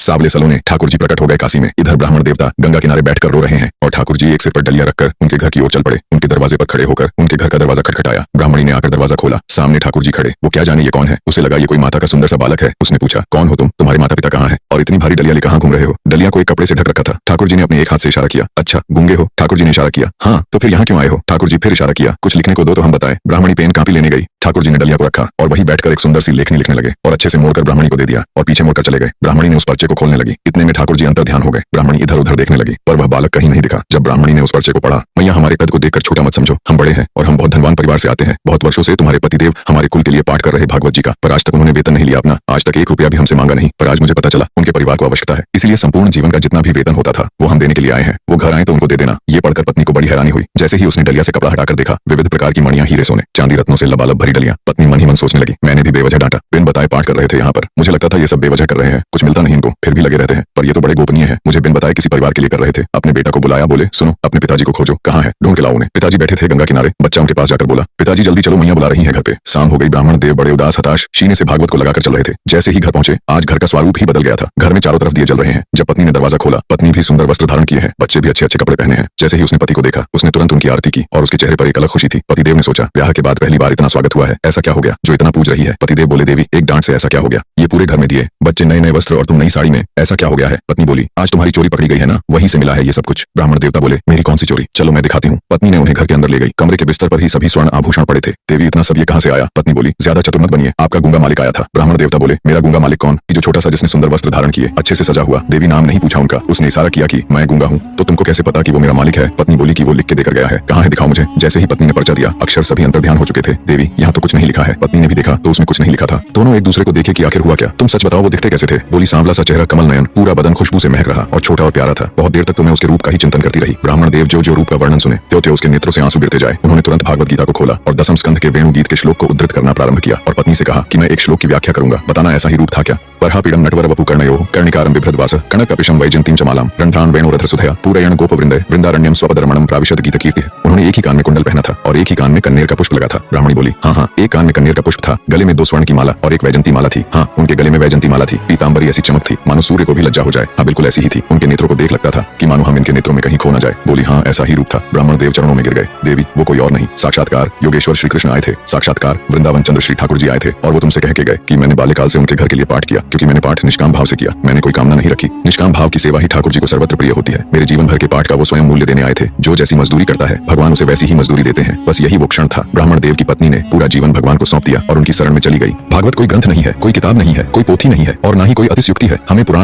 सावले सलोने ठाकुर जी प्रकट हो गए काशी में। इधर ब्राह्मण देवता गंगा किनारे बैठकर रो रहे हैं और ठाकुर जी एक सिर पर डलिया रखकर उनके घर की ओर चल पड़े। उनके दरवाजे पर खड़े होकर उनके घर का दरवाजा खटखटाया। ब्राह्मणी ने आकर दरवाजा खोला। सामने ठाकुर जी खड़े। वो क्या जाने ये कौन है। उसे लगा ये कोई माता का सुंदर सा बालक है। उसने पूछा, कौन हो तुम? तुम्हारे माता पिता कहाँ है और इतनी भारी डलिया ले कहाँ घूम रहे हो? डलिया को एक कपड़े से ढक रखा था। ठाकुर जी ने अपने एक हाथ से इशारा किया। अच्छा गूंगे हो? ठाकुर जी ने इशारा किया। हाँ, तो फिर यहाँ क्यों आए हो? ठाकुर जी फिर इशारा किया। कुछ लिखने को दो तो हम बताए। ब्राह्मणी पेन कापी लेने गई। ठाकुर जी ने डलिया को रखा और वही बैठकर एक सुंदर सी लेखनी लिखने लगे और अच्छे से मोड़कर ब्राह्मणी को दे दिया और पीछे मुड़कर चले गए। ब्राह्मणी ने उस पर्चे को खोलने लगी। इतने में ठाकुर जी अंतर ध्यान हो गए। ब्राह्मणी इधर उधर देखने लगी पर वह बालक कहीं नहीं दिखा। जब ब्राह्मणी ने उस पर्चे को पढ़ा, मैया हमारे कद को देखकर छोटा मत समझो। हम बड़े हैं और हम बहुत धनवान परिवार से आते हैं। बहुत वर्षों से तुम्हारे पतिदेव हमारे कुल के लिए पाठ कर रहे भागवत जी का, पर आज तक उन्होंने वेतन नहीं लिया अपना। आज तक 1 रुपया भी हमसे मांगा नहीं, पर आज मुझे पता चला उनके परिवार को आवश्यकता है, इसलिए संपूर्ण जीवन का जितना भी वेतन होता था वो हम देने के लिए आए हैं। वो घर आए तो उनको दे देना। ये पढ़कर पत्नी को बड़ी हैरानी हुई। जैसे ही उसने डलिया से कपड़ा हटाकर देखा, विविध प्रकार की मणियां, हीरे सोने चांदी रत्नों से लबालब भरी डलियां। पत्नी मन ही मन सोचने लगी, मैंने भी बेवजह डांटा। बिन बताए पाठ कर रहे थे यहाँ पर। मुझे लगता था ये सब बेवजह कर रहे हैं, कुछ मिलता नहीं इनको, फिर भी लगे रहते हैं, पर ये तो बड़े गोपनीय है। मुझे बिन बताए किसी परिवार के लिए कर रहे थे। अपने बेटा को बुलाया, बोले सुनो अपने पिताजी को खोजो, कहाँ है, ढूंढ के लाओ उन्हें। पिताजी बैठे थे गंगा किनारे। बच्चा उनके पास जाकर बोला, पिताजी जल्दी चलो, मैया बुला रही है घर पे। शाम हो गई। ब्राह्मण देव बड़े उदास हताश सीने से भागवत को लगाकर चल रहे थे। जैसे ही घर पहुंचे, आज घर का स्वरूप ही बदल गया था। घर में चारों तरफ दिए जल रहे हैं। जब पत्नी ने दरवाजा खोला, पत्नी भी सुंदर वस्त्र धारण किए हैं, बच्चे भी अच्छे अच्छे कपड़े पहने हैं। जैसे ही उसने पति को देखा, उसने तुरंत उनकी आरती की और उसके चेहरे पर एक अलग खुशी थी। पतिदेव ने सोचा, ब्याह के बाद पहली बार इतना स्वागत हुआ है, ऐसा क्या हो गया जो इतना पूज रही है। पतिदेव बोले, देवी एक डांट से ऐसा क्या हो गया? ये पूरे घर में दिए, बच्चे नए नए वस्त्र और तुम नई साड़ी में, ऐसा क्या हो गया है? पत्नी बोली, आज तुम्हारी चोरी पकड़ी गई है ना, वहीं से मिला है ये सब कुछ। ब्राह्मण देवता बोले, मेरी कौन सी चोरी? चलो मैं दिखाती हूँ। पत्नी ने उन्हें घर के अंदर ले गई। कमरे के बिस्तर पर ही सभी स्वर्ण आभूषण पड़े थे। देवी इतना सब ये कहाँ से आया? पत्नी बोली, ज्यादा चतुर मत बनिए, आपका गूंगा मालिक आया था। ब्राह्मण देवता बोले, मेरा गूंगा मालिक कौन? जो छोटा सा जिसने सुंदर वस्त्र धारण किए, अच्छे से सजा हुआ। देवी नाम नहीं पूछा उनका, उसने इशारा किया कि मैं गूंगा हूँ। तो तुमको कैसे पता कि वो मेरा मालिक है? पत्नी बोली कि वो लिख के देकर गया है। कहाँ है, दिखाओ मुझे। जैसे ही पत्नी ने पर्चा दिया, अक्षर सभी अंतर ध्यान हो चुके थे। देवी यहाँ तो कुछ नहीं लिखा है। पत्नी ने भी देखा तो उसमें कुछ नहीं लिखा था। दोनों एक दूसरे को देखे कि आखिर हुआ क्या। तुम सच बताओ वो दिखते कैसे थे? बोली, सांवला सा चेहरा, कमल नयन, पूरा बदन खुशबू से महक रहा और छोटा और प्यारा था। बहुत देर तक तो मैं उसके रूप का ही चिंतन करती रही। ब्राह्मण देव जो जो रूप का वर्णन सुने त्यों उसके नेत्रों से आंसू गिरते जाए। उन्होंने तुरंत भागवत गीता को खोला और 10वें स्कंध के वेणु गीत के श्लोक को उद्धृत करना प्रारंभ किया और पत्नी से कहा कि मैं एक श्लोक की व्याख्या करूंगा, बताना ऐसा ही रूप था क्या? परहापीडम नटवर वपु कर्णयोः कर्णिकारं बिभ्रद्वास कनकपिशं वैजयन्तीं चमालां रणध्रान वेणुरथ सुधया पूरयण गोपवृंदे वृंदारण्यं स्वपदरमणं प्राविशद गीतकीर्ति। उन्होंने एक ही कान में कुंडल पहना था और एक ही कान में कन्नेर का पुष्प लगा था। ब्राह्मणी बोली, हाँ, एक कान में कन्नेर का पुष्प था, गले में 2 स्वर्ण की माला और एक वैजयंती माला थी। हाँ, उनके गले में वैजयंती माला थी। पीतांबरी ऐसी चमक थी मानो सूर्य को भी लज्जा हो जाए। हाँ, बिल्कुल ऐसी ही थी। उनके नेत्रों को देख लगता था कि मानो हम इनके नेत्रों में कहीं खो न जाए। बोली, हाँ ऐसा ही रूप था। ब्राह्मण देव चरणों में गिर गए। देवी वो कोई और नहीं, साक्षात्कार योगेश्वर श्री कृष्ण आए थे। साक्षात्कार वृंदावन चंद्र श्री ठाकुर जी आए थे और वो तुमसे कह के गए कि मैंने बाल्यकाल से उनके घर के लिए पाठ किया, क्योंकि मैंने पाठ निष्काम भाव से किया। मैंने कोई कामना नहीं रखी। निष्काम भाव की सेवा ही ठाकुर जी को सर्वत्र प्रिय होती है। मेरे जीवन भर के पाठ का वो स्वयं मूल्य देने आए थे। जो जैसी मजदूरी करता है भगवान उसे वैसी ही मजदूरी देते हैं। बस यही वो क्षण था। ब्राह्मण देव की पत्नी ने पूरा जीवन भगवान को सौंप दिया और उनकी शरण में चली गई। भागवत कोई ग्रंथ नहीं है, कोई किताब नहीं है, कोई पोथी नहीं है और ना ही कोई अतिशयोक्ति है। हमें पुराण